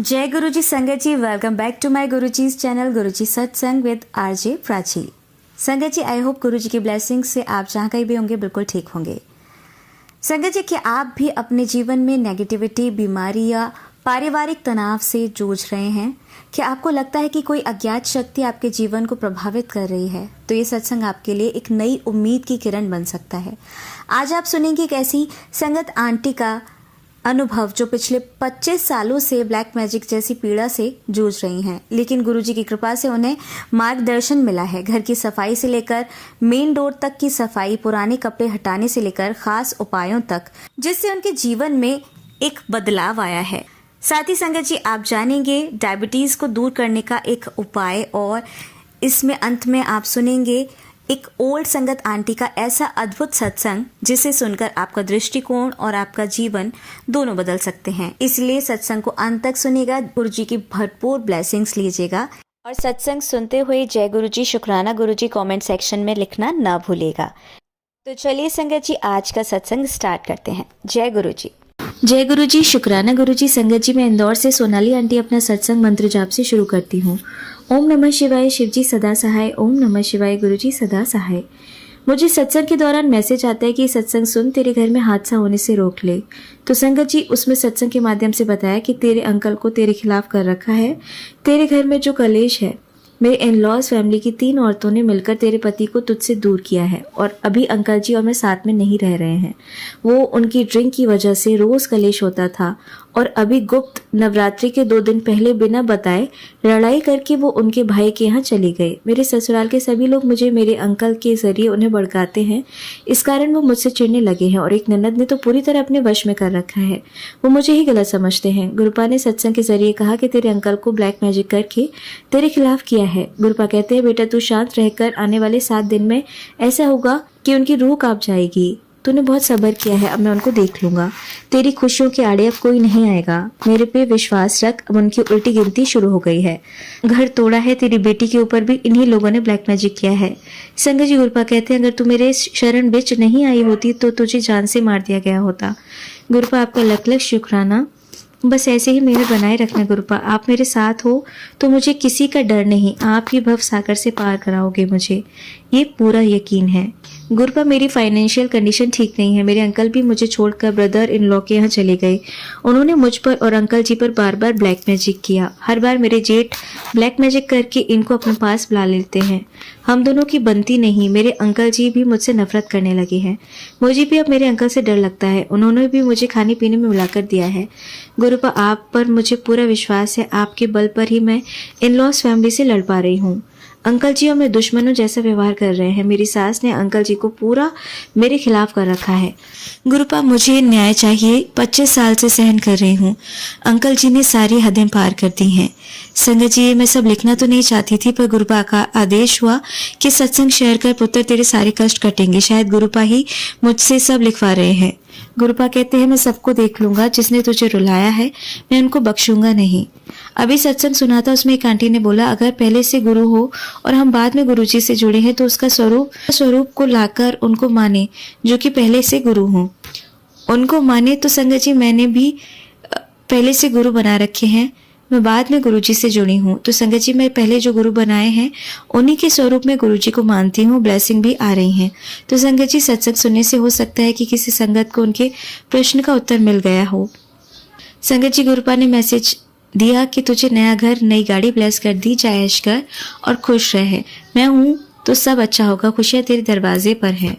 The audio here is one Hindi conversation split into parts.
जय गुरुजी संगत ji, welcome back to my गुरुजी's channel Guruji Satsang with RJ Prachi. संगत जी, आई होप गुरुजी की ब्लेसिंग से आप जहाँ कहीं भी होंगे बिल्कुल ठीक होंगे। संगत जी, क्या आप भी अपने जीवन में नेगेटिविटी, बीमारी या पारिवारिक तनाव से जूझ रहे हैं? क्या आपको लगता है कि कोई अज्ञात शक्ति आपके जीवन को प्रभावित कर रही है? तो ये सत्संग आपके लिए एक नई उम्मीद की किरण बन सकता है। आज आप सुनेंगे एक ऐसी संगत आंटी का अनुभव जो पिछले 25 सालों से ब्लैक मैजिक जैसी पीड़ा से जूझ रही हैं, लेकिन गुरुजी की कृपा से उन्हें मार्गदर्शन मिला है। घर की सफाई से लेकर मेन डोर तक की सफाई, पुराने कपड़े हटाने से लेकर खास उपायों तक, जिससे उनके जीवन में एक बदलाव आया है। साथ ही संगत जी, आप जानेंगे डायबिटीज को दूर करने का एक उपाय, और इसमें अंत में आप सुनेंगे एक ओल्ड संगत आंटी का ऐसा अद्भुत सत्संग जिसे सुनकर आपका दृष्टिकोण और आपका जीवन दोनों बदल सकते हैं। इसलिए सत्संग को अंत तक सुनिएगा, गुरुजी की भरपूर ब्लेसिंग्स लीजिएगा, और सत्संग सुनते हुए जय गुरुजी, शुक्राना गुरुजी कमेंट सेक्शन में लिखना ना भूलिएगा। तो चलिए संगत जी, आज का सत्संग स्टार्ट करते हैं। जय गुरुजी। जय गुरुजी, शुक्राना गुरुजी। संगत जी, मैं इंदौर से सोनाली आंटी अपना सत्संग मंत्र जाप से शुरू करती हूँ। ओम नमः शिवाय, शिवजी सदा सहाय। ओम नमः शिवाय, गुरुजी सदा सहाय। मुझे सत्संग के दौरान मैसेज आता है कि सत्संग सुन, तेरे घर में हादसा होने से रोक ले। तो संगत जी, उसमें सत्संग के माध्यम से बताया कि तेरे अंकल को तेरे खिलाफ कर रखा है। तेरे घर में जो कलेश है, मेरे इन-लॉज फैमिली की 3 औरतों ने मिलकर तेरे पति को तुझसे दूर किया है, और अभी अंकल जी और मैं साथ में नहीं रह रहे हैं। वो उनकी ड्रिंक की वजह से रोज कलेश होता था, और अभी गुप्त नवरात्रि के 2 दिन पहले बिना बताए लड़ाई करके वो उनके भाई के यहाँ चली गई। मेरे ससुराल के सभी लोग मुझे मेरे अंकल के जरिए उन्हें भड़काते हैं, इस कारण वो मुझसे चिढ़ने लगे हैं, और एक ननद ने तो पूरी तरह अपने वश में कर रखा है। वो मुझे ही गलत समझते हैं। गुरुपा ने सत्संग के जरिए कहा कि तेरे अंकल को ब्लैक मैजिक करके तेरे खिलाफ किया है। गुरुपा कहते हैं, बेटा तू शांत रहकर, आने वाले 7 दिन में ऐसा होगा कि उनकी रूह कांप जाएगी। तूने बहुत सब्र किया है, अब मैं उनको देख लूंगा। तेरी खुशियों के आड़े अब कोई नहीं आएगा। मेरे पे विश्वास रख। अब उनकी उल्टी गिनती शुरू हो गई है। घर तोड़ा है, तेरी बेटी के ऊपर भी इन्हीं लोगों ने ब्लैक मैजिक किया है। संगत जी, गुरुपा कहते हैं, अगर तू मेरे शरण बिच नहीं आई होती तो तुझे जान से मार दिया गया होता। गुरुपा, आपका लख लख शुक्राना। बस ऐसे ही मेहर बनाए रखना गुरुपा। आप मेरे साथ हो तो मुझे किसी का डर नहीं। आप ही भव सागर से पार कराओगे मुझे, ये पूरा यकीन है। गुरुपा, मेरी फाइनेंशियल कंडीशन ठीक नहीं है। मेरे अंकल भी मुझे छोड़कर ब्रदर इन लॉ के यहाँ चले गए। उन्होंने मुझ पर और अंकल जी पर बार बार ब्लैक मैजिक किया। हर बार मेरे जेठ ब्लैक मैजिक करके इनको अपने पास बुला लेते हैं। हम दोनों की बनती नहीं। मेरे अंकल जी भी मुझसे नफरत करने लगे हैं। मुझे भी अब मेरे अंकल से डर लगता है। उन्होंने भी मुझे खाने पीने में मिलाकर दिया है। गुरुपा, आप पर मुझे पूरा विश्वास है। आपके बल पर ही मैं इन लॉस फैमिली से लड़ पा रही हूँ। अंकल जी और मैं दुश्मनों जैसा व्यवहार कर रहे हैं। मेरी सास ने अंकल जी को पूरा मेरे खिलाफ कर रखा है। गुरुपा, मुझे न्याय चाहिए। 25 साल से सहन कर रही हूँ। अंकल जी ने सारी हदें पार कर दी हैं। संगत जी, मैं सब लिखना तो नहीं चाहती थी, पर गुरुपा का आदेश हुआ कि सत्संग शेयर कर पुत्र, तेरे सारे कष्ट कटेंगे। शायद गुरुपा ही मुझसे सब लिखवा रहे हैं। गुरुपा कहते हैं, मैं सबको देख लूंगा। जिसने तुझे रुलाया है मैं उनको बख्शूंगा नहीं। अभी सत्संग सुना था, उसमें एक आंटी ने बोला, अगर पहले से गुरु हो और हम बाद में गुरुजी से जुड़े हैं तो उसका स्वरूप को लाकर उनको माने, जो कि पहले से गुरु हो, उनको माने। तो संगत जी, मैंने भी पहले से गुरु बना रखे हैं। मैं बाद में गुरुजी से जुड़ी हूँ। तो संगत जी, मैं पहले जो गुरु बनाए हैं उन्हीं के स्वरूप में गुरुजी को मानती हूँ। ब्लेसिंग भी आ रही हैं। तो संगत जी, सत्संग सुनने से हो सकता है कि किसी संगत को उनके प्रश्न का उत्तर मिल गया हो। संगत जी, गुरुपा ने मैसेज दिया कि तुझे नया घर, नई गाड़ी ब्लेस कर दी, जायश कर और खुश रहे। मैं हूँ तो सब अच्छा होगा। खुशियाँ तेरे दरवाजे पर है।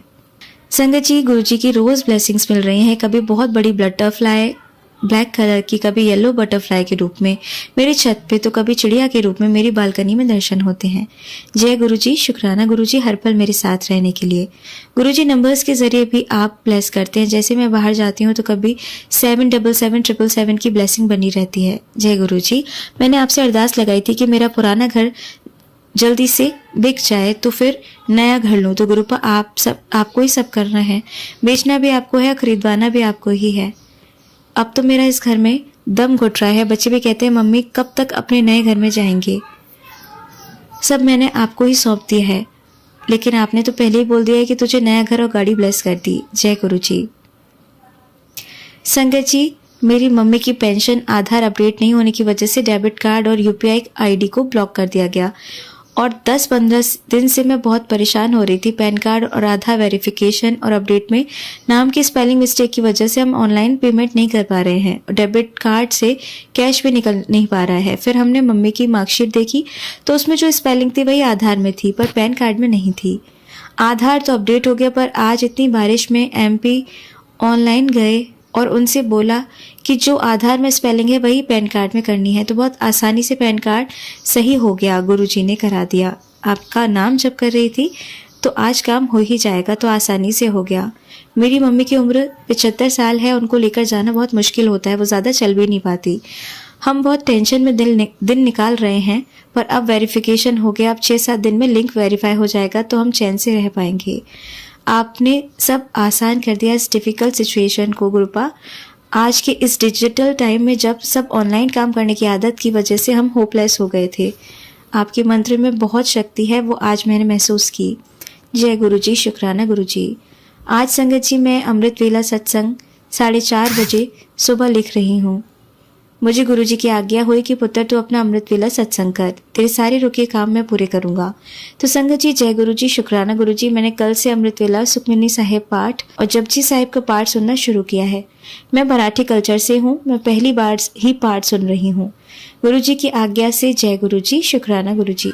संगत जी, गुरुजी की रोज ब्लेसिंग्स मिल रही हैं। कभी बहुत बड़ी बटरफ्लाई ब्लैक कलर की, कभी येलो बटरफ्लाई के रूप में मेरी छत पे, तो कभी चिड़िया के रूप में मेरी बालकनी में दर्शन होते हैं। जय गुरुजी, शुक्राना गुरुजी हर पल मेरे साथ रहने के लिए। गुरुजी, नंबर्स के जरिए भी आप ब्लेस करते हैं। जैसे मैं बाहर जाती हूँ तो कभी 77777 की ब्लेसिंग बनी रहती है। जय गुरुजी, मैंने आपसे अरदास लगाई थी कि मेरा पुराना घर जल्दी से बिक जाए तो फिर नया घर लूँ। तो गुरुपा, आपको ही सब करना है। बेचना भी आपको है, खरीदवाना भी आपको ही है। अब तो मेरा इस घर में दम घुट रहा है। बच्चे भी कहते हैं, मम्मी कब तक अपने नए घर में जाएंगे। सब मैंने आपको ही सौंप दिया है, लेकिन आपने तो पहले ही बोल दिया है कि तुझे नया घर और गाड़ी ब्लेस कर दी। जय गुरुजी। संगत जी, मेरी मम्मी की पेंशन आधार अपडेट नहीं होने की वजह से डेबिट कार्ड और यूपीआई आईडी को ब्लॉक कर दिया गया और 10-15 दिन से मैं बहुत परेशान हो रही थी। पैन कार्ड और आधार वेरिफिकेशन और अपडेट में नाम की स्पेलिंग मिस्टेक की वजह से हम ऑनलाइन पेमेंट नहीं कर पा रहे हैं और डेबिट कार्ड से कैश भी निकल नहीं पा रहा है। फिर हमने मम्मी की मार्कशीट देखी तो उसमें जो स्पेलिंग थी वही आधार में थी पर पैन कार्ड में नहीं थी। आधार तो अपडेट हो गया पर आज इतनी बारिश में एमपी ऑनलाइन गए और उनसे बोला कि जो आधार में स्पेलिंग है वही पैन कार्ड में करनी है तो बहुत आसानी से पैन कार्ड सही हो गया। गुरुजी ने करा दिया। आपका नाम जब कर रही थी तो आज काम हो ही जाएगा तो आसानी से हो गया। मेरी मम्मी की उम्र 75 साल है, उनको लेकर जाना बहुत मुश्किल होता है, वो ज़्यादा चल भी नहीं पाती। हम बहुत टेंशन में दिन निकाल रहे हैं पर अब वेरिफिकेशन हो गया। अब 6-7 दिन में लिंक वेरीफाई हो जाएगा तो हम चैन से रह पाएंगे। आपने सब आसान कर दिया इस डिफ़िकल्ट सिचुएशन को गुरुपा। आज के इस डिजिटल टाइम में जब सब ऑनलाइन काम करने की आदत की वजह से हम होपलेस हो गए थे। आपके मंत्र में बहुत शक्ति है, वो आज मैंने महसूस की। जय गुरुजी, शुक्राना गुरुजी। आज संगत जी मैं अमृत वेला सत्संग 4:30 बजे सुबह लिख रही हूँ। मुझे गुरुजी की आज्ञा हुई कि पुत्र तू अपना अमृत वेला सत्संग कर, तेरे सारे रुके काम मैं पूरे करूंगा। तो संगत जी जय गुरुजी, शुक्राना गुरुजी। मैंने कल से अमृत वेला सुखमनी साहेब पाठ और जपजी साहिब का पाठ सुनना शुरू किया है। मैं मराठी कल्चर से हूँ, मैं पहली बार ही पाठ सुन रही हूँ। गुरुजी की आज्ञा से जय गुरुजी, शुक्राना गुरुजी।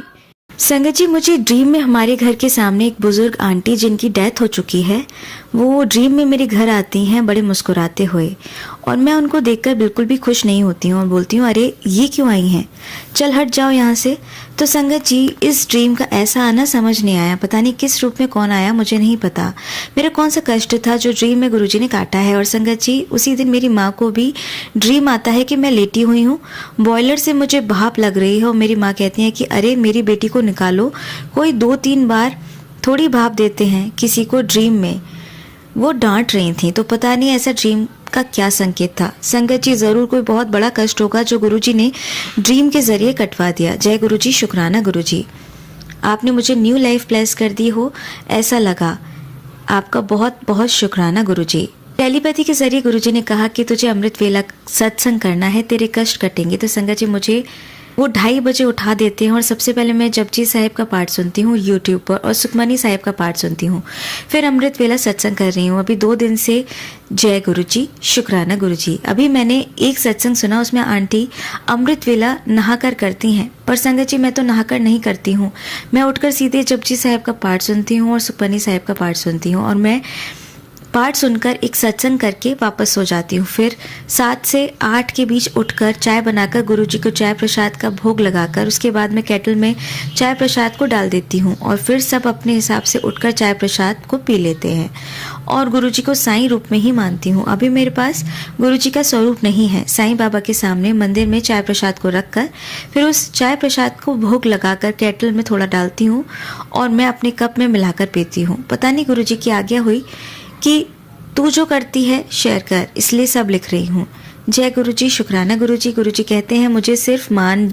संगत जी मुझे ड्रीम में हमारे घर के सामने एक बुजुर्ग आंटी जिनकी डेथ हो चुकी है, वो ड्रीम में मेरे घर आती हैं बड़े मुस्कुराते हुए और मैं उनको देखकर बिल्कुल भी खुश नहीं होती हूँ और बोलती हूँ अरे ये क्यों आई हैं, चल हट जाओ यहाँ से। तो संगत जी इस ड्रीम का ऐसा आना समझ नहीं आया, पता नहीं किस रूप में कौन आया, मुझे नहीं पता मेरा कौन सा कष्ट था जो ड्रीम में गुरुजी ने काटा है। और संगत जी उसी दिन मेरी माँ को भी ड्रीम आता है कि मैं लेटी हुई हूँ, बॉयलर से मुझे भाप लग रही है और मेरी माँ कहती है कि अरे मेरी बेटी को निकालो। कोई 2-3 बार थोड़ी भाप देते हैं किसी को ड्रीम में, वो डांट रही थी। तो पता नहीं ऐसा ड्रीम का क्या संकेत था। संगत जी जरूर कोई बहुत बड़ा कष्ट होगा जो गुरुजी ने ड्रीम के जरिए कटवा दिया। जय गुरुजी, शुक्राना गुरुजी। आपने मुझे न्यू लाइफ ब्लेस कर दी हो ऐसा लगा, आपका बहुत बहुत शुक्राना गुरुजी। टेलीपैथी के जरिए गुरुजी ने कहा कि तुझे अमृत वेला सत्संग करना है, तेरे कष्ट कटेंगे। तो संगत जी मुझे वो 2:30 बजे उठा देते हैं और सबसे पहले मैं जपजी साहिब का पाठ सुनती हूँ यूट्यूब पर और सुखमनी साहिब का पाठ सुनती हूँ, फिर अमृत वेला सत्संग कर रही हूँ अभी 2 दिन से। जय गुरुजी, शुक्राना गुरुजी। अभी मैंने एक सत्संग सुना, उसमें आंटी अमृत वेला नहाकर करती हैं, पर संगत जी मैं तो नहाकर नहीं करती हूँ, मैं उठकर सीधे जपजी साहिब का पाठ सुनती हूँ और सुखमनी साहिब का पाठ सुनती हूँ और मैं पाठ सुनकर एक सत्संग करके वापस सो जाती हूँ। फिर 7 से 8 के बीच उठकर चाय बनाकर गुरुजी को चाय प्रसाद का भोग लगाकर उसके बाद मैं केटल में चाय प्रसाद को डाल देती हूँ और फिर सब अपने हिसाब से उठकर चाय प्रसाद को पी लेते हैं और गुरुजी को साईं रूप में ही मानती हूँ। अभी मेरे पास गुरुजी का स्वरूप नहीं है। साईं बाबा के सामने मंदिर में चाय प्रसाद को रखकर फिर उस चाय प्रसाद को भोग लगाकर केटल में थोड़ा डालती हूँ और मैं अपने कप में मिलाकर पीती हूँ। पता नहीं गुरुजी की आज्ञा हुई कि तू जो करती है शेयर कर, इसलिए सब लिख रही हूँ। जय गुरुजी, शुक्राना गुरुजी। गुरुजी कहते हैं मुझे सिर्फ मान,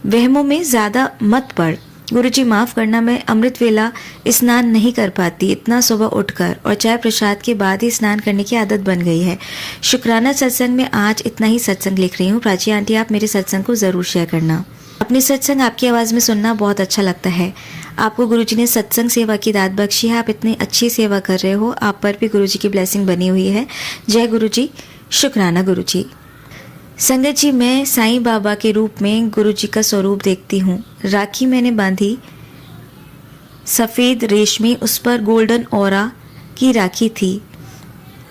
वहमों में ज़्यादा मत पड़। गुरुजी माफ़ करना, मैं अमृत वेला स्नान नहीं कर पाती, इतना सुबह उठकर और चाय प्रसाद के बाद ही स्नान करने की आदत बन गई है। शुक्राना सत्संग में आज इतना ही सत्संग लिख रही हूँ। प्राची आंटी आप मेरे सत्संग को ज़रूर शेयर करना। अपने सत्संग आपकी आवाज़ में सुनना बहुत अच्छा लगता है। आपको गुरुजी ने सत्संग सेवा की दात बख्शी है, आप इतनी अच्छी सेवा कर रहे हो, आप पर भी गुरुजी की ब्लेसिंग बनी हुई है। जय गुरुजी, शुक्राना गुरुजी। संगत जी मैं साईं बाबा के रूप में गुरुजी का स्वरूप देखती हूँ। राखी मैंने बांधी सफ़ेद रेशमी, उस पर गोल्डन ऑरा की राखी थी।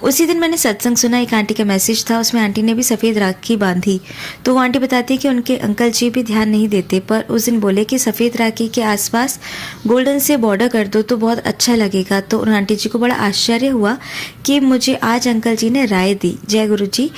उसी दिन मैंने सत्संग सुना, एक आंटी का मैसेज था, उसमें आंटी ने भी सफ़ेद राखी बांधी। तो वो आंटी बताती है कि उनके अंकल जी भी ध्यान नहीं देते, पर उस दिन बोले कि सफ़ेद राखी के आसपास गोल्डन से बॉर्डर कर दो तो बहुत अच्छा लगेगा। तो उन आंटी जी को बड़ा आश्चर्य हुआ कि मुझे आज अंकल जी ने राय दी। जय गुरु जी।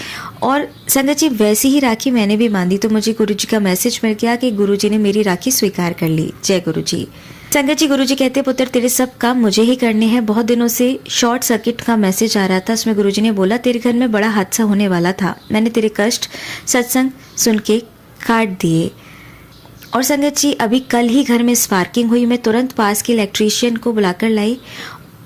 और संगत जी वैसी ही राखी मैंने भी बांधी तो मुझे गुरु जी का मैसेज मिल गया कि गुरु जी ने मेरी राखी स्वीकार कर ली। जय गुरु जी। संगत जी गुरुजी कहते पुत्र तेरे सब काम मुझे ही करने हैं। बहुत दिनों से शॉर्ट सर्किट का मैसेज आ रहा था, उसमें गुरुजी ने बोला तेरे घर में बड़ा हादसा होने वाला था, मैंने तेरे कष्ट सत्संग सुन के काट दिए। और संगत जी अभी कल ही घर में स्पार्किंग हुई, मैं तुरंत पास के इलेक्ट्रीशियन को बुलाकर लाई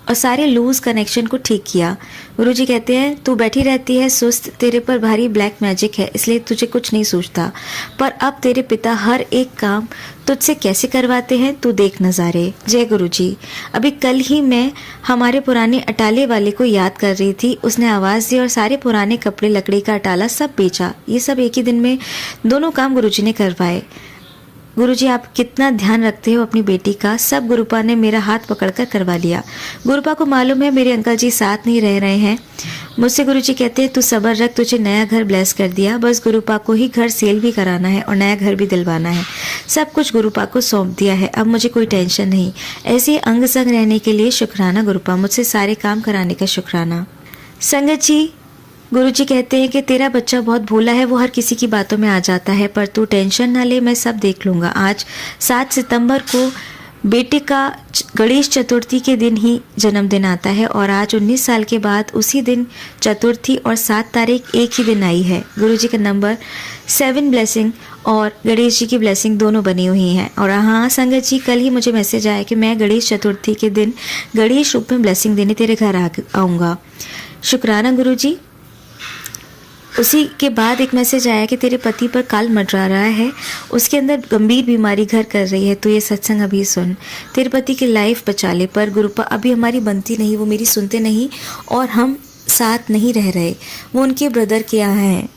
और सारे लूज कनेक्शन को ठीक किया। गुरुजी कहते हैं तू बैठी रहती है सुस्त, तेरे पर भारी ब्लैक मैजिक है इसलिए तुझे कुछ नहीं सूझता, पर अब तेरे पिता हर एक काम तुझसे कैसे करवाते हैं तू देख नज़ारे। जय गुरुजी। अभी कल ही मैं हमारे पुराने अटाले वाले को याद कर रही थी, उसने आवाज़ दी और सारे पुराने कपड़े, लकड़ी का अटाला सब बेचा। ये सब एक ही दिन में दोनों काम गुरुजी ने करवाए। गुरुजी आप कितना ध्यान रखते हो अपनी बेटी का, सब गुरुपा ने मेरा हाथ पकड़कर करवा लिया। गुरुपा को मालूम है मेरे अंकल जी साथ नहीं रह रहे हैं। मुझसे गुरुजी कहते हैं तू सब्र रख, तुझे नया घर ब्लेस कर दिया, बस गुरुपा को ही घर सेल भी कराना है और नया घर भी दिलवाना है। सब कुछ गुरुपा को सौंप दिया है, अब मुझे कोई टेंशन नहीं। ऐसे अंग संग रहने के लिए शुक्राना गुरुपा, मुझसे सारे काम कराने का शुक्राना। संगत जी, गुरुजी कहते हैं कि तेरा बच्चा बहुत भोला है, वो हर किसी की बातों में आ जाता है, पर तू टेंशन ना ले, मैं सब देख लूँगा। आज 7 सितंबर को बेटे का गणेश चतुर्थी के दिन ही जन्मदिन आता है और आज 19 साल के बाद उसी दिन चतुर्थी और 7 तारीख एक ही दिन आई है। गुरुजी का नंबर 7 ब्लेसिंग और गणेश जी की ब्लेसिंग दोनों बनी हुई हैं। और हाँ संगत जी, कल ही मुझे मैसेज आया कि मैं गणेश चतुर्थी के दिन गणेश रूप में ब्लेसिंग देने तेरे घर आऊँगा। शुक्राना गुरुजी। उसी के बाद एक मैसेज आया कि तेरे पति पर काल मंडरा रहा है, उसके अंदर गंभीर बीमारी घर कर रही है, तो ये सत्संग अभी सुन, तेरे पति की लाइफ बचा ले। पर गुरुपा अभी हमारी बनती नहीं, वो मेरी सुनते नहीं और हम साथ नहीं रह रहे। वो उनके ब्रदर के यहाँ हैं,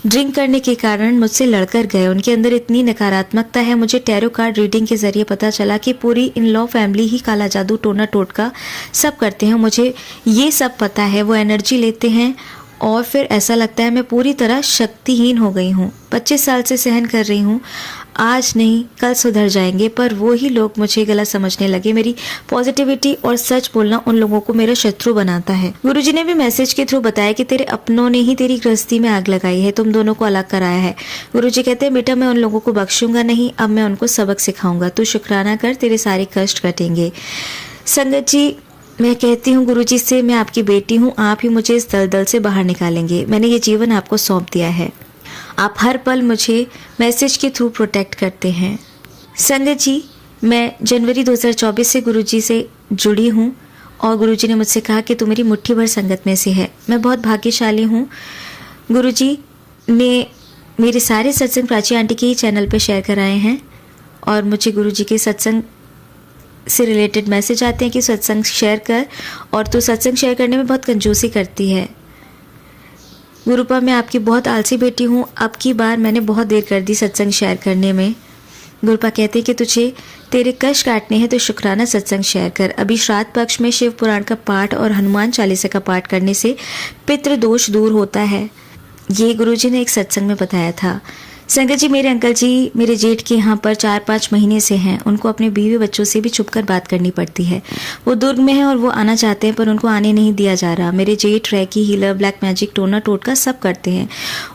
ड्रिंक करने के कारण मुझसे लड़कर गए। उनके अंदर इतनी नकारात्मकता है, मुझे टैरो कार्ड रीडिंग के जरिए पता चला कि पूरी इन लॉ फैमिली ही काला जादू, टोना टोटका सब करते हैं। मुझे ये सब पता है, वो एनर्जी लेते हैं और फिर ऐसा लगता है मैं पूरी तरह शक्तिहीन हो गई हूँ। 25 साल से सहन कर रही हूँ, आज नहीं कल सुधर जाएंगे, पर वो ही लोग मुझे गलत समझने लगे। मेरी पॉजिटिविटी और सच बोलना उन लोगों को मेरा शत्रु बनाता है। गुरुजी ने भी मैसेज के थ्रू बताया कि तेरे अपनों ने ही तेरी गृहस्थी में आग लगाई है, तुम दोनों को अलग कराया है। गुरुजी कहते हैं बेटा मैं उन लोगों को बख्शूंगा नहीं, अब मैं उनको सबक सिखाऊंगा, तू शुक्राना कर, तेरे सारे कष्ट कटेंगे। संगत जी, मैं कहती हूँ गुरुजी से, मैं आपकी बेटी हूँ, आप ही मुझे इस दलदल से बाहर निकालेंगे। मैंने ये जीवन आपको सौंप दिया है, आप हर पल मुझे मैसेज के थ्रू प्रोटेक्ट करते हैं। संगत जी, मैं जनवरी 2024 से गुरुजी से जुड़ी हूँ और गुरुजी ने मुझसे कहा कि तू मेरी मुट्ठी भर संगत में से है। मैं बहुत भाग्यशाली हूँ। गुरुजी ने मेरे सारे सत्संग प्राची आंटी के ही चैनल पर शेयर कराए हैं और मुझे गुरुजी के सत्संग से रिलेटेड मैसेज आते हैं कि सत्संग शेयर कर, और तू सत्संग शेयर करने में बहुत कंजूसी करती है। गुरुपा मैं आपकी बहुत आलसी बेटी हूँ, अब की बार मैंने बहुत देर कर दी सत्संग शेयर करने में। गुरुपा कहते हैं कि तुझे तेरे कष्ट काटने हैं तो शुक्राना सत्संग शेयर कर। अभी श्राद्ध पक्ष में शिव पुराण का पाठ और हनुमान चालीसा का पाठ करने से पितृ दोष दूर होता है, ये गुरुजी ने एक सत्संग में बताया था। संगत जी, मेरे अंकल जी मेरे जेठ के यहाँ पर 4-5 महीने से हैं। उनको अपने बीवी बच्चों से भी छुपकर बात करनी पड़ती है। वो दुर्ग में है और वो आना चाहते हैं पर उनको आने नहीं दिया जा रहा। मेरे जेठ रैकी, हीलर, ब्लैक मैजिक, टोना टोटका सब करते हैं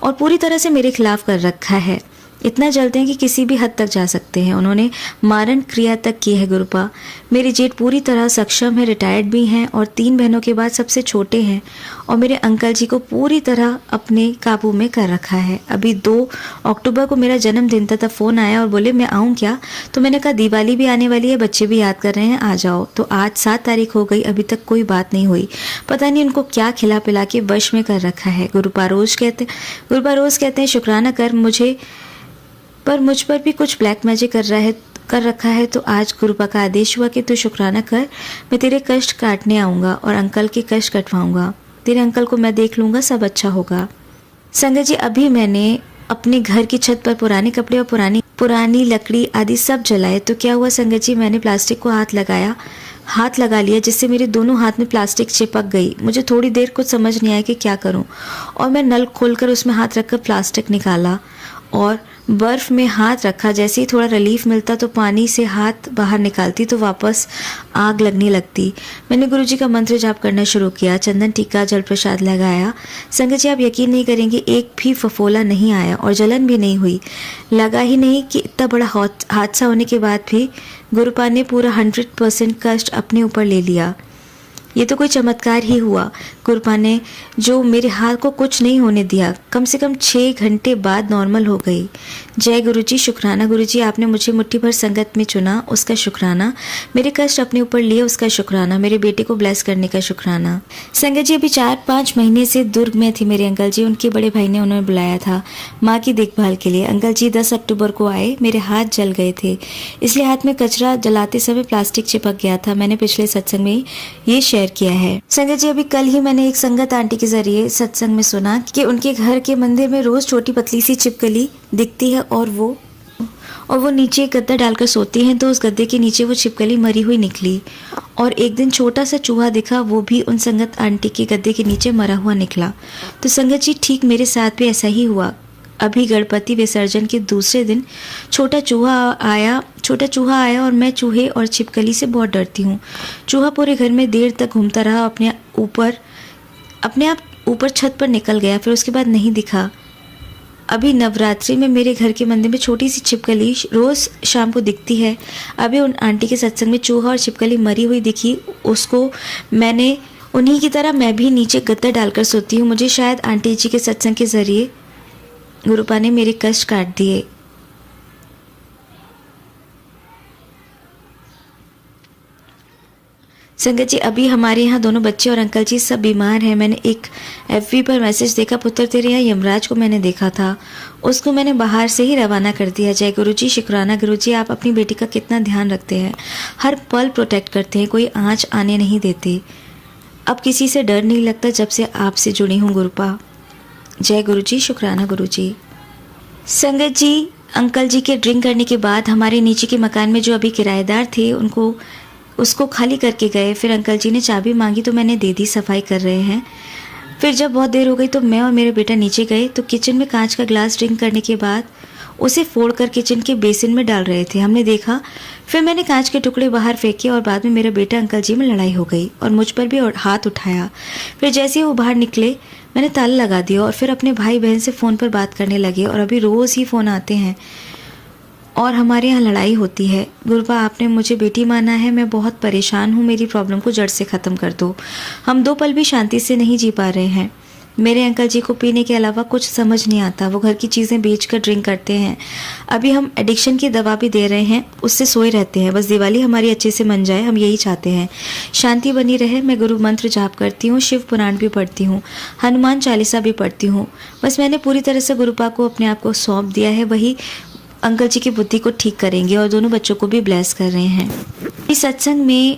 और पूरी तरह से मेरे खिलाफ कर रखा है। इतना जलते हैं कि किसी भी हद तक जा सकते हैं। उन्होंने मारण क्रिया तक की है। गुरुपा मेरे जेठ पूरी तरह सक्षम है, रिटायर्ड भी हैं और 3 बहनों के बाद सबसे छोटे हैं और मेरे अंकल जी को पूरी तरह अपने काबू में कर रखा है। अभी 2 अक्टूबर को मेरा जन्मदिन था, तब फ़ोन आया और बोले मैं आऊँ क्या, तो मैंने कहा दिवाली भी आने वाली है, बच्चे भी याद कर रहे हैं, आ जाओ। तो आज 7 तारीख हो गई, अभी तक कोई बात नहीं हुई। पता नहीं उनको क्या खिला पिला के वश में कर रखा है। गुरुपा रोज़ कहते हैं शुक्राना कर मुझे, पर मुझ पर भी कुछ ब्लैक मैजिक कर रखा है। तो आज गुरुपा का आदेश हुआ कि तू शुक्राना कर, मैं तेरे कष्ट काटने आऊँगा और अंकल के कष्ट कटवाऊँगा। तेरे अंकल को मैं देख लूँगा, सब अच्छा होगा। संगत जी, अभी मैंने अपने घर की छत पर पुराने कपड़े और पुरानी लकड़ी आदि सब जलाए। तो क्या हुआ संगत जी, मैंने प्लास्टिक को हाथ लगा लिया, जिससे मेरे दोनों हाथ में प्लास्टिक चिपक गई। मुझे थोड़ी देर कुछ समझ नहीं आया कि क्या करूं, और मैं नल खोलकर उसमें हाथ रखकर प्लास्टिक निकाला और बर्फ़ में हाथ रखा। जैसे ही थोड़ा रिलीफ मिलता तो पानी से हाथ बाहर निकालती तो वापस आग लगने लगती। मैंने गुरुजी का मंत्र जाप करना शुरू किया, चंदन टीका जल प्रसाद लगाया। संगत जी, आप यकीन नहीं करेंगे, एक भी फफोला नहीं आया और जलन भी नहीं हुई। लगा ही नहीं कि इतना बड़ा हादसा होने के बाद भी गुरुपा ने पूरा 100% कष्ट अपने ऊपर ले लिया। ये तो कोई चमत्कार ही हुआ गुरुपा ने, जो मेरे हाथ को कुछ नहीं होने दिया। कम से कम 6 घंटे बाद नॉर्मल हो गई। जय गुरुजी, शुक्राना गुरुजी, आपने मुझे मुट्ठी भर संगत में चुना, उसका शुक्राना। मेरे कष्ट अपने ऊपर लिए, उसका शुक्राना। मेरे बेटे को ब्लेस करने का शुक्राना। संगत जी, अभी 4-5 महीने से दुर्ग में थे मेरे अंकल जी। उनके बड़े भाई ने उन्हें बुलाया था माँ की देखभाल के लिए। अंकल जी 10 अक्टूबर को आए। मेरे हाथ जल गए थे, इसलिए हाथ में कचरा जलाते समय प्लास्टिक चिपक गया था। मैंने पिछले सत्संग में ये शेयर किया है। संगत जी, अभी कल ही मैंने एक संगत आंटी के जरिए सत्संग में सुना कि उनके घर के मंदिर में रोज छोटी पतली सी छिपकली दिखती है और वो नीचे एक गद्दा डालकर सोती हैं, तो उस गद्दे के नीचे वो छिपकली मरी हुई निकली। और एक दिन छोटा सा चूहा दिखा, वो भी उन संगत आंटी के गद्दे के नीचे मरा हुआ निकला। तो संगत जी, ठीक मेरे साथ भी ऐसा ही हुआ। अभी गणपति विसर्जन के दूसरे दिन छोटा चूहा आया और मैं चूहे और छिपकली से बहुत डरती हूँ। चूहा पूरे घर में देर तक घूमता रहा, अपने आप ऊपर छत पर निकल गया, फिर उसके बाद नहीं दिखा। अभी नवरात्रि में मेरे घर के मंदिर में छोटी सी छिपकली रोज शाम को दिखती है। अभी उन आंटी के सत्संग में चूहा और छिपकली मरी हुई दिखी। उसको मैंने उन्हीं की तरह मैं भी नीचे गद्दा डालकर सोती हूँ। मुझे शायद आंटी जी के सत्संग के जरिए गुरुपा ने मेरे कष्ट काट दिए। संगत जी, अभी हमारे यहाँ दोनों बच्चे और अंकल जी सब बीमार हैं। मैंने एक FB पर मैसेज देखा, पुत्र तेरे यहाँ यमराज को मैंने देखा था, उसको मैंने बाहर से ही रवाना कर दिया। जय गुरुजी, शुक्राना गुरुजी, आप अपनी बेटी का कितना ध्यान रखते हैं, हर पल प्रोटेक्ट करते हैं, कोई आँच आने नहीं देते। अब किसी से डर नहीं लगता जब से आपसे जुड़ी हूँ गुरुपा। जय गुरुजी, शुक्राना गुरुजी। संगत जी, अंकल जी के ड्रिंक करने के बाद हमारे नीचे के मकान में जो अभी किराएदार थे उसको खाली करके गए। फिर अंकल जी ने चाबी मांगी तो मैंने दे दी, सफाई कर रहे हैं। फिर जब बहुत देर हो गई तो मैं और मेरा बेटा नीचे गए तो किचन में कांच का ग्लास ड्रिंक करने के बाद उसे फोड़कर किचन के बेसिन में डाल रहे थे। हमने देखा, फिर मैंने कांच के टुकड़े बाहर फेंके और बाद में मेरा बेटा अंकल जी में लड़ाई हो गई और मुझ पर भी हाथ उठाया। फिर जैसे ही वो बाहर निकले मैंने ताला लगा दिया और फिर अपने भाई बहन से फ़ोन पर बात करने लगे और अभी रोज़ ही फ़ोन आते हैं और हमारे यहाँ लड़ाई होती है। गुरुपा, आपने मुझे बेटी माना है, मैं बहुत परेशान हूँ, मेरी प्रॉब्लम को जड़ से ख़त्म कर दो। हम 2 पल भी शांति से नहीं जी पा रहे हैं। मेरे अंकल जी को पीने के अलावा कुछ समझ नहीं आता, वो घर की चीज़ें बेचकर ड्रिंक करते हैं। अभी हम एडिक्शन की दवा भी दे रहे हैं, उससे सोए रहते हैं। बस दिवाली हमारी अच्छे से मन जाए, हम यही चाहते हैं, शांति बनी रहे। मैं गुरु मंत्र जाप करती हूँ, शिव पुराण भी पढ़ती हूँ, हनुमान चालीसा भी पढ़ती हूँ। बस मैंने पूरी तरह से गुरुपा को अपने आप को सौंप दिया है, वही अंकल जी की बुद्धि को ठीक करेंगे और दोनों बच्चों को भी ब्लेस कर रहे हैं। इस सत्संग में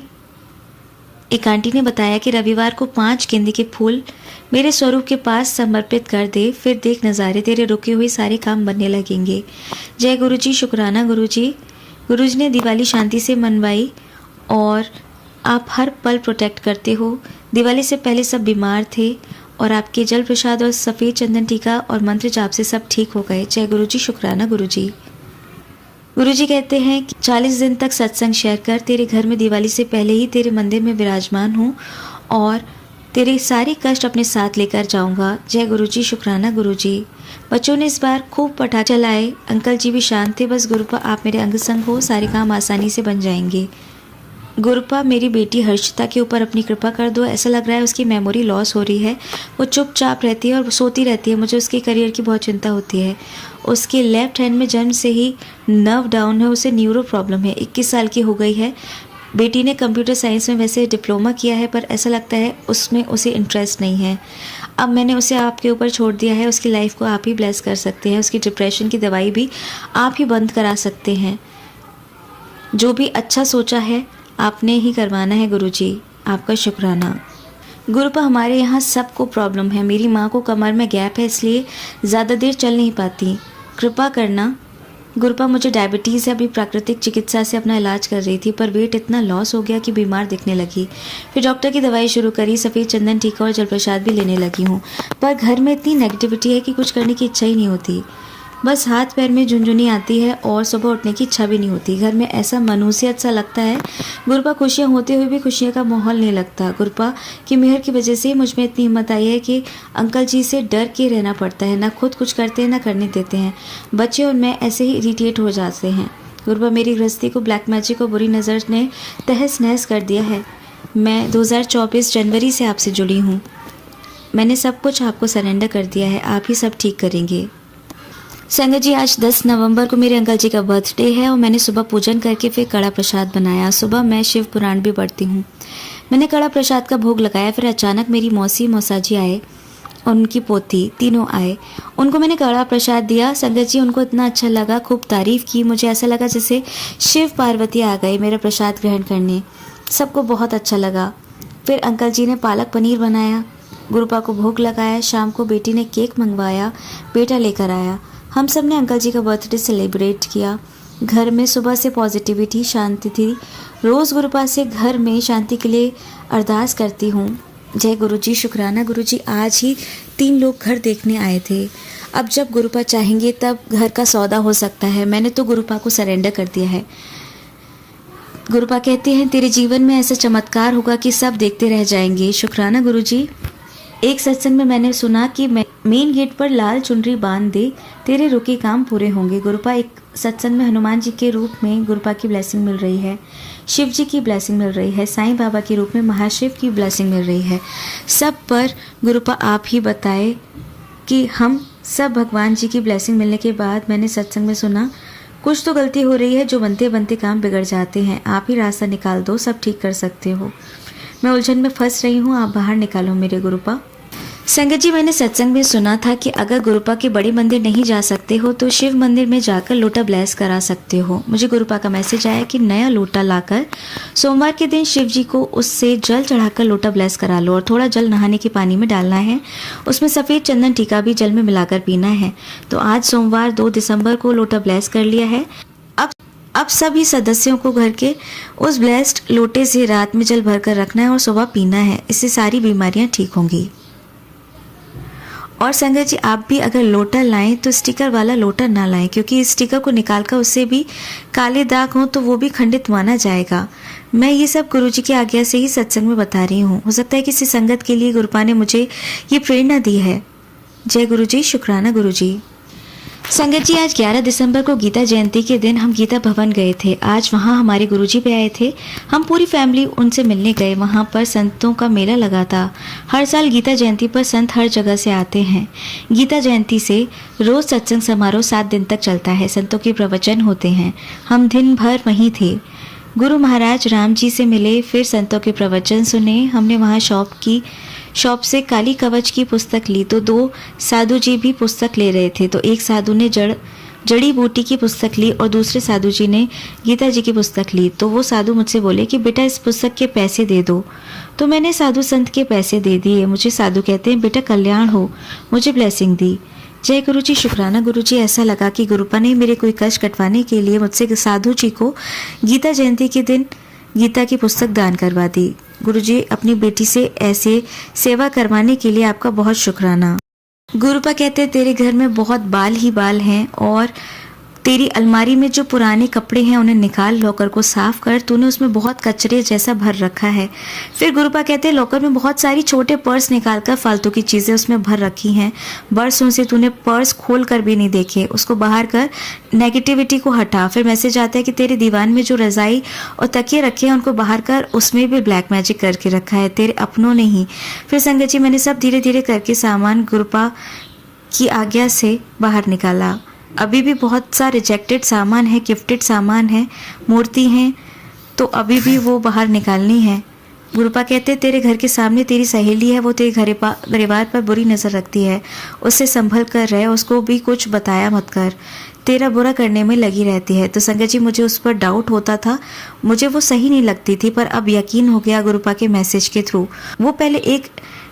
एक आंटी ने बताया कि रविवार को 5 गेंदे के फूल मेरे स्वरूप के पास समर्पित कर दे, फिर देख नज़ारे, तेरे रुके हुए सारे काम बनने लगेंगे। जय गुरुजी, शुक्राना गुरुजी। गुरुजी ने दिवाली शांति से मनवाई और आप हर पल प्रोटेक्ट करते हो। दिवाली से पहले सब बीमार थे और आपके जल प्रसाद और सफ़ेद चंदन टीका और मंत्र जाप से सब ठीक हो गए। जय गुरुजी, शुक्राना गुरुजी। गुरुजी कहते हैं कि 40 दिन तक सत्संग शेयर कर, तेरे घर में दिवाली से पहले ही तेरे मंदिर में विराजमान हूँ और तेरे सारे कष्ट अपने साथ लेकर जाऊंगा। जय गुरुजी, शुक्राना गुरुजी। बच्चों ने इस बार खूब पटाखे चलाए, अंकल जी भी शांत थे। बस गुरुपा, आप मेरे अंग संग हो, सारे काम आसानी से बन जाएंगे। गुरुपा, मेरी बेटी हर्षिता के ऊपर अपनी कृपा कर दो, ऐसा लग रहा है उसकी मेमोरी लॉस हो रही है, वो चुपचाप रहती है और सोती रहती है। मुझे उसके करियर की बहुत चिंता होती है। उसके लेफ्ट हैंड में जन्म से ही नर्व डाउन है, उसे न्यूरो प्रॉब्लम है, 21 साल की हो गई है। बेटी ने कंप्यूटर साइंस में वैसे डिप्लोमा किया है पर ऐसा लगता है उसमें उसे इंटरेस्ट नहीं है। अब मैंने उसे आपके ऊपर छोड़ दिया है, उसकी लाइफ को आप ही ब्लेस कर सकते हैं, उसकी डिप्रेशन की दवाई भी आप ही बंद करा सकते हैं। जो भी अच्छा सोचा है आपने ही करवाना है गुरुजी, आपका शुक्राना। गुरुपा, हमारे यहाँ सबको प्रॉब्लम है। मेरी माँ को कमर में गैप है, इसलिए ज़्यादा देर चल नहीं पाती, कृपा करना। गुरुपा, मुझे डायबिटीज़ है, अभी प्राकृतिक चिकित्सा से अपना इलाज कर रही थी पर वेट इतना लॉस हो गया कि बीमार दिखने लगी। फिर डॉक्टर की दवाई शुरू करी, सफ़ेद चंदन टीका और जलप्रसाद भी लेने लगी हूँ, पर घर में इतनी नेगेटिविटी है कि कुछ करने की इच्छा ही नहीं होती। बस हाथ पैर में झुनझुनी आती है और सुबह उठने की इच्छा भी नहीं होती। घर में ऐसा मनुष्यत सा लगता है गुरुपा, खुशियाँ होते हुए भी खुशियाँ का माहौल नहीं लगता। गुरुपा की मेहर की वजह से मुझ में इतनी हिम्मत आई है कि अंकल जी से डर के रहना पड़ता है, ना खुद कुछ करते हैं ना करने देते हैं। बच्चे और मैं ऐसे ही इरिटेट हो जाते हैं। गुरुपा, मेरी गृहस्थी को ब्लैक मैजिक और बुरी नज़र ने तहस नहस कर दिया है। मैं 2024 जनवरी से आपसे जुड़ी हूँ। मैंने सब कुछ आपको सरेंडर कर दिया है, आप ही सब ठीक करेंगे। संगत जी, आज 10 नवंबर को मेरे अंकल जी का बर्थडे है और मैंने सुबह पूजन करके फिर कड़ा प्रसाद बनाया। सुबह मैं शिव पुराण भी पढ़ती हूँ। मैंने कड़ा प्रसाद का भोग लगाया। फिर अचानक मेरी मौसी मौसाजी आए और उनकी पोती तीनों आए। उनको मैंने कड़ा प्रसाद दिया। संगत जी, उनको इतना अच्छा लगा, खूब तारीफ़ की। मुझे ऐसा लगा जैसे शिव पार्वती आ गए मेरा प्रसाद ग्रहण करने। सबको बहुत अच्छा लगा। फिर अंकल जी ने पालक पनीर बनाया, गुरुपा को भोग लगाया। शाम को बेटी ने केक मंगवाया, बेटा लेकर आया। हम सब ने अंकल जी का बर्थडे सेलिब्रेट किया। घर में सुबह से पॉजिटिविटी, शांति थी। रोज़ गुरुपा से घर में शांति के लिए अरदास करती हूँ। जय गुरुजी, शुक्राना गुरुजी। आज ही 3 लोग घर देखने आए थे। अब जब गुरुपा चाहेंगे तब घर का सौदा हो सकता है। मैंने तो गुरुपा को सरेंडर कर दिया है। गुरुपा कहते हैं तेरे जीवन में ऐसा चमत्कार होगा कि सब देखते रह जाएंगे। शुक्राना गुरुजी। एक सत्संग में मैंने सुना कि मेन गेट पर लाल चुनरी बांध दे, तेरे रुके काम पूरे होंगे। गुरुपा एक सत्संग में हनुमान जी के रूप में गुरुपा की ब्लेसिंग मिल रही है, शिव जी की ब्लेसिंग मिल रही है, साईं बाबा के रूप में महाशिव की ब्लेसिंग मिल रही है। सब पर गुरुपा आप ही बताए कि हम सब भगवान जी की ब्लेसिंग मिलने के बाद मैंने सत्संग में सुना कुछ तो गलती हो रही है, जो बनते बनते काम बिगड़ जाते हैं। आप ही रास्ता निकाल दो, सब ठीक कर सकते हो। मैं उलझन में फंस रही हूँ, आप बाहर निकालो मेरे गुरुपा। संगत जी, मैंने सत्संग में सुना था कि अगर गुरुपा के बड़े मंदिर नहीं जा सकते हो तो शिव मंदिर में जाकर लोटा ब्लेस करा सकते हो। मुझे गुरुपा का मैसेज आया कि नया लोटा लाकर सोमवार के दिन शिव जी को उससे जल चढ़ाकर लोटा ब्लेस करा लो और थोड़ा जल नहाने के पानी में डालना है। उसमें सफ़ेद चंदन टीका भी जल में मिलाकर पीना है। तो आज सोमवार 2 दिसंबर को लोटा ब्लेस कर लिया है। अब सभी सदस्यों को घर के उस ब्लेस्ड लोटे से रात में जल भरकर रखना है और सुबह पीना है। इससे सारी बीमारियां ठीक होंगी। और संगत जी, आप भी अगर लोटा लाएं तो स्टिकर वाला लोटा ना लाएं, क्योंकि इस स्टिकर को निकालकर उससे भी काले दाग हों तो वो भी खंडित माना जाएगा। मैं ये सब गुरुजी की आज्ञा से ही सत्संग में बता रही हूँ। हो सकता है किसी संगत के लिए गुरुपा ने मुझे ये प्रेरणा दी है। जय गुरुजी, शुक्राना गुरुजी। संगत जी, आज 11 दिसंबर को गीता जयंती के दिन हम गीता भवन गए थे। आज वहाँ हमारे गुरुजी भी आए थे। हम पूरी फैमिली उनसे मिलने गए। वहाँ पर संतों का मेला लगा था। हर साल गीता जयंती पर संत हर जगह से आते हैं। गीता जयंती से रोज़ सत्संग समारोह 7 दिन तक चलता है। संतों के प्रवचन होते हैं। हम दिन भर वहीं थे। गुरु महाराज राम जी से मिले, फिर संतों के प्रवचन सुने। हमने वहाँ शॉप से काली कवच की पुस्तक ली तो 2 साधु जी भी पुस्तक ले रहे थे। तो एक साधु ने जड़ी बूटी की पुस्तक ली और दूसरे साधु जी ने गीता जी की पुस्तक ली। तो वो साधु मुझसे बोले कि बेटा इस पुस्तक के पैसे दे दो। तो मैंने साधु संत के पैसे दे दिए। मुझे साधु कहते हैं बेटा कल्याण हो, मुझे ब्लेसिंग दी। जय गुरु जी, शुक्राना गुरु जी। ऐसा लगा कि गुरुपा ने मेरे कोई कष्ट कटवाने के लिए मुझसे साधु जी को गीता जयंती के दिन गीता की पुस्तक दान करवा दी। गुरुजी, अपनी बेटी से ऐसे सेवा करवाने के लिए आपका बहुत शुक्राना। गुरुपा कहते हैं तेरे घर में बहुत बाल ही बाल हैं और तेरी अलमारी में जो पुराने कपड़े हैं उन्हें निकाल, लॉकर को साफ कर, तूने उसमें बहुत कचरे जैसा भर रखा है। फिर गुरुपा कहते हैं लॉकर में बहुत सारी छोटे पर्स निकालकर फालतू की चीज़ें उसमें भर रखी हैं। बरसों से तूने पर्स खोल कर भी नहीं देखे, उसको बाहर कर, नेगेटिविटी को हटा। फिर मैसेज आता है कि तेरे दीवान में जो रज़ाई और तकिए रखे हैं उनको बाहर कर, उसमें भी ब्लैक मैजिक करके रखा है, तेरे अपनों ने ही। फिर संगत जी, मैंने सब धीरे धीरे करके सामान गुरुपा की आज्ञा से बाहर निकाला। अभी भी बहुत सा रिजेक्टेड सामान है, गिफ्टेड सामान है, मूर्ति हैं, तो अभी भी वो बाहर निकालनी है। गुरुपा कहते तेरे घर के सामने तेरी सहेली है, वो तेरे परिवार पर बुरी नज़र रखती है, उससे संभल कर रहे, उसको भी कुछ बताया मत कर, तेरा बुरा करने में लगी रहती है। तो संगत जी, मुझे उस पर डाउट होता था, मुझे वो सही नहीं लगती थी, पर अब यकीन हो गया गुरुपा के मैसेज के थ्रू। वो पहले एक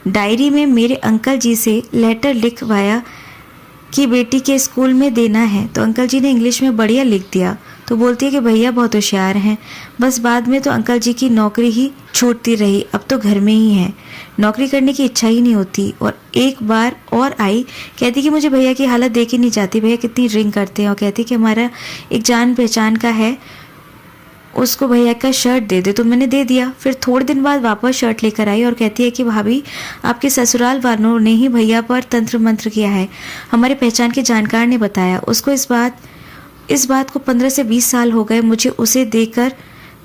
डायरी में मेरे अंकल जी से लेटर लिखवाया कि बेटी के स्कूल में देना है, तो अंकल जी ने इंग्लिश में बढ़िया लिख दिया। तो बोलती है कि भैया बहुत होशियार हैं। बस बाद में तो अंकल जी की नौकरी ही छूटती रही, अब तो घर में ही है, नौकरी करने की इच्छा ही नहीं होती। और एक बार और आई, कहती कि मुझे भैया की हालत देख ही नहीं जाती, भैया कितनी ड्रिंक करते हैं, और कहती कि हमारा एक जान पहचान का है, उसको भैया का शर्ट दे दे। तो मैंने दे दिया। फिर थोड़े दिन बाद वापस शर्ट लेकर आई और कहती है कि भाभी आपके ससुराल वालों ने ही भैया पर तंत्र मंत्र किया है, हमारे पहचान के जानकार ने बताया। उसको इस बात को 15 से 20 साल हो गए। मुझे उसे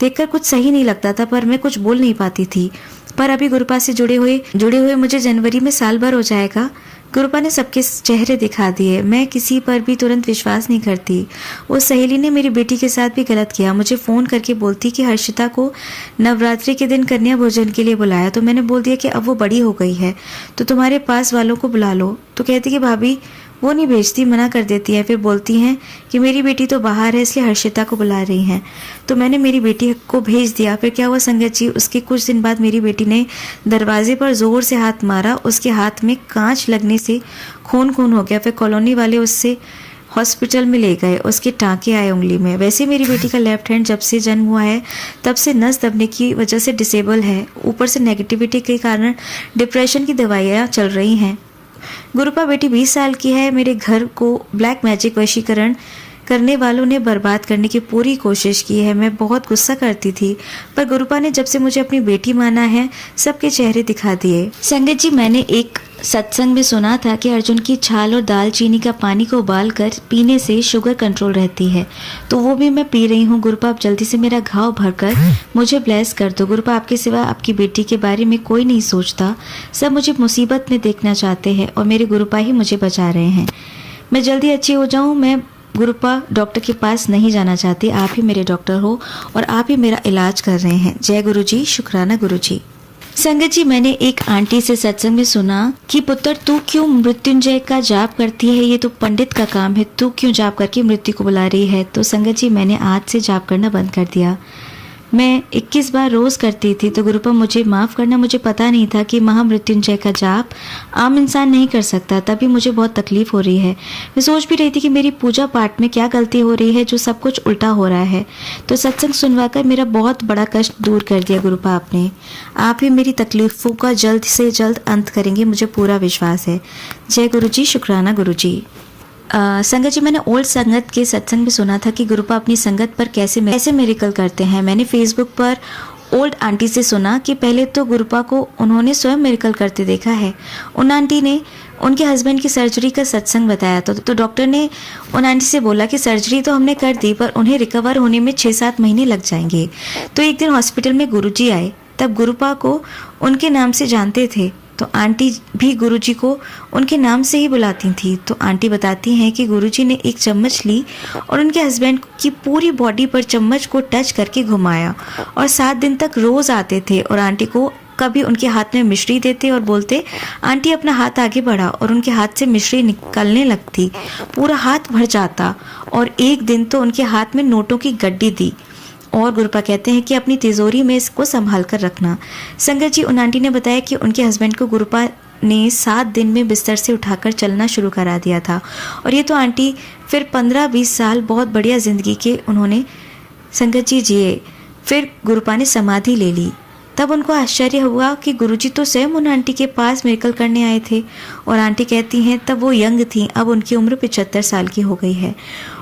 देखकर कुछ सही नहीं लगता था, पर मैं कुछ बोल नहीं पाती थी। पर अभी गुरुपा से जुड़े हुए मुझे जनवरी में साल भर हो जाएगा। गुरुपा ने सबके चेहरे दिखा दिए। मैं किसी पर भी तुरंत विश्वास नहीं करती। उस सहेली ने मेरी बेटी के साथ भी गलत किया। मुझे फ़ोन करके बोलती कि हर्षिता को नवरात्रि के दिन कन्या भोजन के लिए बुलाया, तो मैंने बोल दिया कि अब वो बड़ी हो गई है तो तुम्हारे पास वालों को बुला लो। तो कहती कि भाभी वो नहीं भेजती, मना कर देती है। फिर बोलती हैं कि मेरी बेटी तो बाहर है इसलिए हर्षिता को बुला रही हैं। तो मैंने मेरी बेटी को भेज दिया। फिर क्या हुआ संगत जी, उसके कुछ दिन बाद मेरी बेटी ने दरवाजे पर जोर से हाथ मारा। उसके हाथ में कांच लगने से खून हो गया। फिर कॉलोनी वाले उससे हॉस्पिटल में ले गए। उसके टाँके आए उंगली में। वैसे मेरी बेटी का लेफ्ट हैंड जब से जन्म हुआ है तब से नस दबने की वजह से डिसेबल है। ऊपर से नेगेटिविटी के कारण डिप्रेशन की दवाइयाँ चल रही हैं। गुरुपा बेटी 20 साल की है। मेरे घर को ब्लैक मैजिक वशीकरण करने वालों ने बर्बाद करने की पूरी कोशिश की है। मैं बहुत गुस्सा करती थी, पर गुरुपा ने जब से मुझे अपनी बेटी माना है सबके चेहरे दिखा दिए। संगत जी, मैंने एक सत्संग में सुना था कि अर्जुन की छाल और दालचीनी का पानी को उबाल कर पीने से शुगर कंट्रोल रहती है, तो वो भी मैं पी रही हूँ। गुरुपा आप जल्दी से मेरा घाव भरकर मुझे ब्लेस कर दो। गुरुपा आपके सिवा आपकी बेटी के बारे में कोई नहीं सोचता। सब मुझे मुसीबत में देखना चाहते हैं और मेरे गुरुपा ही मुझे बचा रहे हैं। मैं जल्दी अच्छी हो जाऊँ। मैं गुरुपा डॉक्टर के पास नहीं जाना चाहती। आप ही मेरे डॉक्टर हो और आप ही मेरा इलाज कर रहे हैं। जय गुरु जी, शुक्राना गुरु जी। संगत जी, मैंने एक आंटी से सत्संग में सुना कि पुत्र तू क्यों मृत्युंजय का जाप करती है, ये तो पंडित का काम है, तू क्यों जाप करके मृत्यु को बुला रही है। तो संगत जी, मैंने आज से जाप करना बंद कर दिया। मैं 21 बार रोज करती थी। तो गुरुपा मुझे माफ़ करना, मुझे पता नहीं था कि महामृत्युंजय का जाप आम इंसान नहीं कर सकता। तभी मुझे बहुत तकलीफ हो रही है। मैं सोच भी रही थी कि मेरी पूजा पाठ में क्या गलती हो रही है जो सब कुछ उल्टा हो रहा है। तो सत्संग सुनवाकर मेरा बहुत बड़ा कष्ट दूर कर दिया गुरुपा आपने। आप ही मेरी तकलीफों का जल्द से जल्द अंत करेंगे, मुझे पूरा विश्वास है। जय गुरु जी, शुक्राना गुरु जी। संगत जी, मैंने ओल्ड संगत के सत्संग में सुना था कि गुरुपा अपनी संगत पर कैसे मिरेकल करते हैं। मैंने फेसबुक पर ओल्ड आंटी से सुना कि पहले तो गुरुपा को उन्होंने स्वयं मिरेकल करते देखा है। उन आंटी ने उनके हस्बैंड की सर्जरी का सत्संग बताया तो डॉक्टर ने उन आंटी से बोला कि सर्जरी तो हमने कर दी पर उन्हें रिकवर होने में 6-7 महीने लग जाएंगे। तो एक दिन हॉस्पिटल में गुरुजी आए, तब गुरुपा को उनके नाम से जानते थे, तो आंटी भी गुरुजी को उनके नाम से ही बुलाती थी। तो आंटी बताती हैं कि गुरुजी ने एक चम्मच ली और उनके हस्बैंड की पूरी बॉडी पर चम्मच को टच करके घुमाया और 7 दिन तक रोज आते थे और आंटी को कभी उनके हाथ में मिश्री देते और बोलते आंटी अपना हाथ आगे बढ़ा, और उनके हाथ से मिश्री निकलने लगती, पूरा हाथ भर जाता। और एक दिन तो उनके हाथ में नोटों की गड्डी दी और गुरुपा कहते हैं कि अपनी तिजोरी में इसको संभाल कर रखना। संगत जी, उन आंटी ने बताया कि उनके हस्बैंड को गुरुपा ने 7 दिन में बिस्तर से उठाकर चलना शुरू करा दिया था। और ये तो आंटी फिर 15-20 साल बहुत बढ़िया ज़िंदगी के उन्होंने संगत जी जिए। फिर गुरुपा ने समाधि ले ली। तब उनको आश्चर्य हुआ कि गुरुजी तो स्वयं उन आंटी के पास मिरेकल करने आए थे। और आंटी कहती हैं तब वो यंग थी, अब उनकी उम्र 75 साल की हो गई है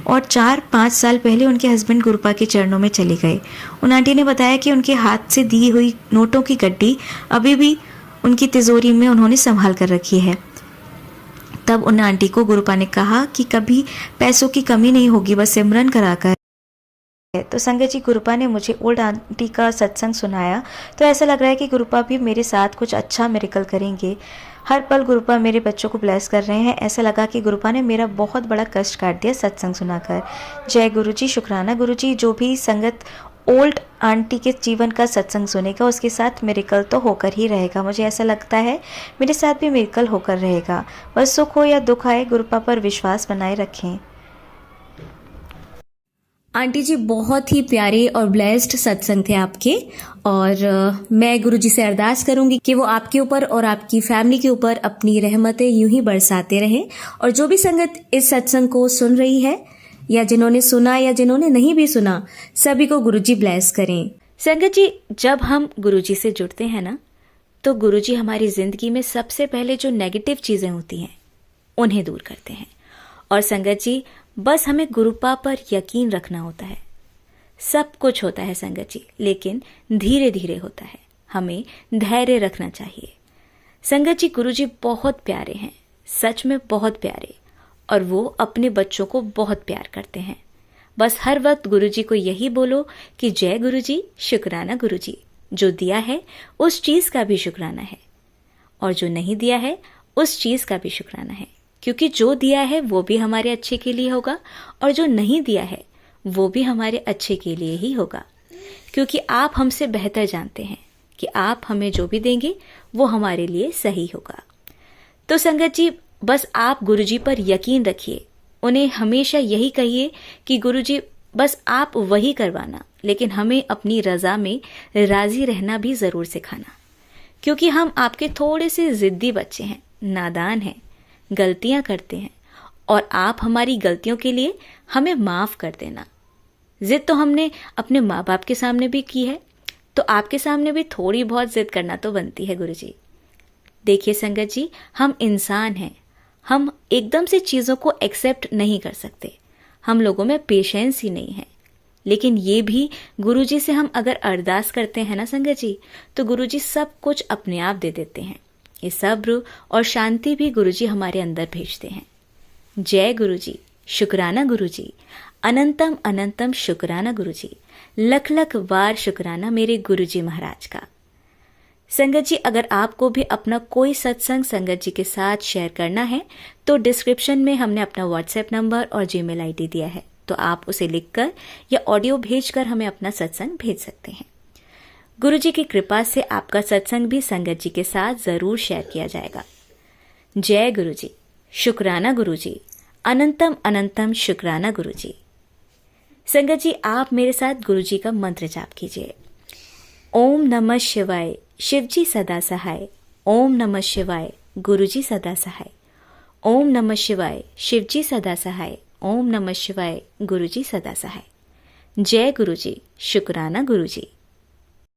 और 4-5 साल पहले उनके हस्बैंड गुरुपा के चरणों में चले गए। उन आंटी ने बताया कि उनके हाथ से दी हुई नोटों की गड्डी अभी भी उनकी तिजोरी में उन्होंने संभाल कर रखी है। तब उन आंटी को गुरुपा ने कहा कि कभी पैसों की कमी नहीं होगी, बस सिमरन कराकर। तो संगत जी, गुरुपा ने मुझे ओल्ड आंटी का सत्संग सुनाया तो ऐसा लग रहा है कि गुरुपा भी मेरे साथ कुछ अच्छा मिरेकल करेंगे। हर पल गुरुपा मेरे बच्चों को ब्लेस कर रहे हैं। ऐसा लगा कि गुरुपा ने मेरा बहुत बड़ा कष्ट काट दिया सत्संग सुनाकर। जय गुरु जी, शुक्राना गुरु जी। जो भी संगत ओल्ड आंटी के जीवन का सत्संग सुनेगा उसके साथ मिरेकल तो होकर ही रहेगा। मुझे ऐसा लगता है मेरे साथ भी मिरेकल होकर रहेगा। बस सुख हो या दुख आए, गुरुपा पर विश्वास बनाए रखें। आंटी जी, बहुत ही प्यारे और ब्लेस्ड सत्संग थे आपके, और मैं गुरुजी से अरदास करूंगी कि वो आपके ऊपर और आपकी फैमिली के ऊपर अपनी रहमतें यूं ही बरसाते रहें। और जो भी संगत इस सत्संग को सुन रही है या जिन्होंने सुना या जिन्होंने नहीं भी सुना, सभी को गुरुजी ब्लेस करें। संगत जी, जब हम गुरुजी से जुड़ते हैं ना, तो गुरुजी हमारी जिंदगी में सबसे पहले जो नेगेटिव चीजें होती हैं उन्हें दूर करते हैं। और संगत जी, बस हमें गुरुपा पर यकीन रखना होता है। सब कुछ होता है संगत जी, लेकिन धीरे धीरे होता है। हमें धैर्य रखना चाहिए। संगत जी, गुरुजी बहुत प्यारे हैं, सच में बहुत प्यारे, और वो अपने बच्चों को बहुत प्यार करते हैं। बस हर वक्त गुरुजी को यही बोलो कि जय गुरुजी, शुक्राना गुरुजी। जो दिया है उस चीज का भी शुक्राना है, और जो नहीं दिया है उस चीज का भी शुक्राना है, क्योंकि जो दिया है वो भी हमारे अच्छे के लिए होगा, और जो नहीं दिया है वो भी हमारे अच्छे के लिए ही होगा, क्योंकि आप हमसे बेहतर जानते हैं कि आप हमें जो भी देंगे वो हमारे लिए सही होगा। तो संगत जी, बस आप गुरुजी पर यकीन रखिए, उन्हें हमेशा यही कहिए कि गुरुजी बस आप वही करवाना, लेकिन हमें अपनी रजा में राजी रहना भी जरूर सिखाना, क्योंकि हम आपके थोड़े से जिद्दी बच्चे हैं, नादान हैं, गलतियां करते हैं, और आप हमारी गलतियों के लिए हमें माफ कर देना। जिद तो हमने अपने माँ बाप के सामने भी की है, तो आपके सामने भी थोड़ी बहुत जिद करना तो बनती है गुरुजी। देखिए संगत जी, हम इंसान हैं, हम एकदम से चीज़ों को एक्सेप्ट नहीं कर सकते, हम लोगों में पेशेंस ही नहीं है। लेकिन ये भी गुरुजी से हम अगर अरदास करते हैं ना संगत जी, तो गुरुजी सब कुछ अपने आप दे देते हैं। ये सब्र और शांति भी गुरुजी हमारे अंदर भेजते हैं। जय गुरुजी, शुक्राना गुरुजी, अनंतम अनंतम शुक्राना गुरुजी, लख लख बार शुक्राना मेरे गुरुजी महाराज का। संगत जी, अगर आपको भी अपना कोई सत्संग संगत जी के साथ शेयर करना है तो डिस्क्रिप्शन में हमने अपना व्हाट्सएप नंबर और जीमेल आईडी दिया है, तो आप उसे लिखकर या ऑडियो भेजकर हमें अपना सत्संग भेज सकते हैं। गुरुजी की कृपा से आपका सत्संग भी संगत जी के साथ जरूर शेयर किया जाएगा। जय गुरुजी, शुक्राना गुरुजी, अनंतम अनंतम शुक्राना गुरुजी। संगत जी, आप मेरे साथ गुरुजी का मंत्र जाप कीजिए। ओम नमः शिवाय, शिवजी सदा सहाय। ओम नमः शिवाय, गुरुजी सदा सहाय। ओम नमः शिवाय, शिवजी सदा सहाय। ओम नमः शिवाय, गुरुजी सदा सहाय। जय गुरुजी, शुक्राना गुरुजी।